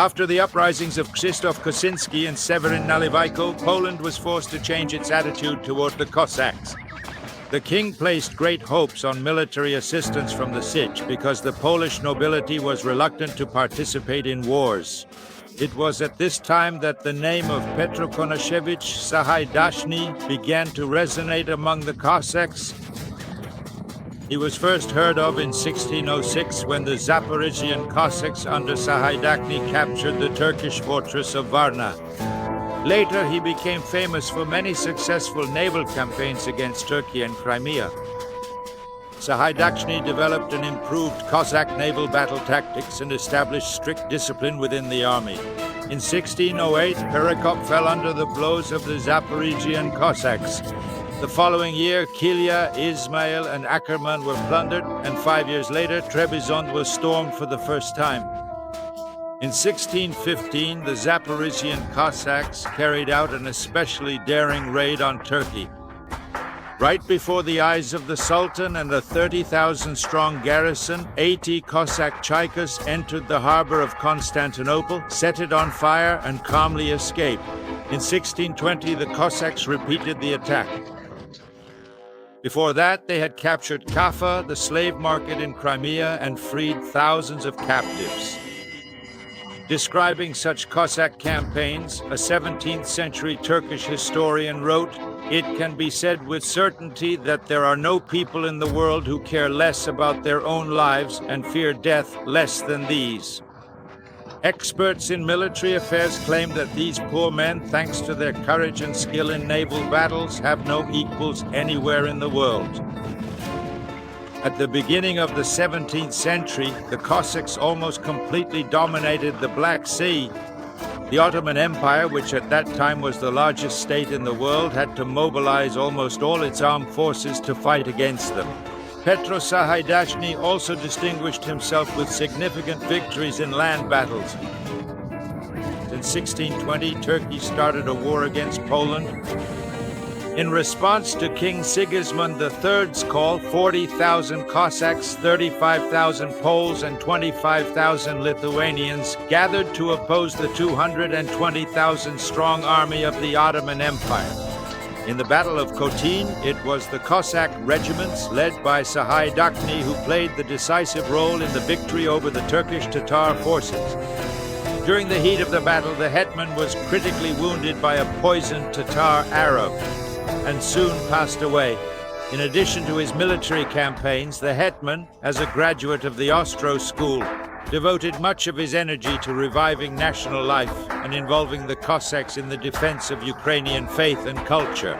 After the uprisings of Krzysztof Kosynsky and Nalyvaiko, Poland was forced to change its attitude toward the Cossacks. The king placed great hopes on military assistance from the Sich because the Polish nobility was reluctant to participate in wars. It was at this time that the name of Petro Konashevych-Sahaidachny began to resonate among the Cossacks. He was first heard of in 1606 when the Zaporizhian Cossacks under Sahaidachny captured the Turkish fortress of Varna. Later, he became famous for many successful naval campaigns against Turkey and Crimea. Sahaidachny developed an improved Cossack naval battle tactics and established strict discipline within the army. In 1608, Perekop fell under the blows of the Zaporizhian Cossacks. The following year, Kilia, Izmail, and Akkerman were plundered, and 5 years later, Trebizond was stormed for the first time. In 1615, the Zaporizhian Cossacks carried out an especially daring raid on Turkey. Right before the eyes of the Sultan and a 30,000-strong garrison, 80 Cossack chaikas entered the harbor of Constantinople, set it on fire, and calmly escaped. In 1620, the Cossacks repeated the attack. Before that, they had captured Kaffa, the slave market in Crimea, and freed thousands of captives. Describing such Cossack campaigns, a 17th century Turkish historian wrote, "It can be said with certainty that there are no people in the world who care less about their own lives and fear death less than these." Experts in military affairs claim that these poor men, thanks to their courage and skill in naval battles, have no equals anywhere in the world. At the beginning of the 17th century, the Cossacks almost completely dominated the Black Sea. The Ottoman Empire, which at that time was the largest state in the world, had to mobilize almost all its armed forces to fight against them. Petro Sahaidachny also distinguished himself with significant victories in land battles. In 1620, Turkey started a war against Poland. In response to King Sigismund III's call, 40,000 Cossacks, 35,000 Poles, and 25,000 Lithuanians gathered to oppose the 220,000-strong army of the Ottoman Empire. In the Battle of Khotyn, it was the Cossack regiments led by Sahaidachny who played the decisive role in the victory over the Turkish Tatar forces. During the heat of the battle, the hetman was critically wounded by a poisoned Tatar arrow and soon passed away. In addition to his military campaigns, the hetman, as a graduate of the Ostro school, devoted much of his energy to reviving national life and involving the Cossacks in the defense of Ukrainian faith and culture.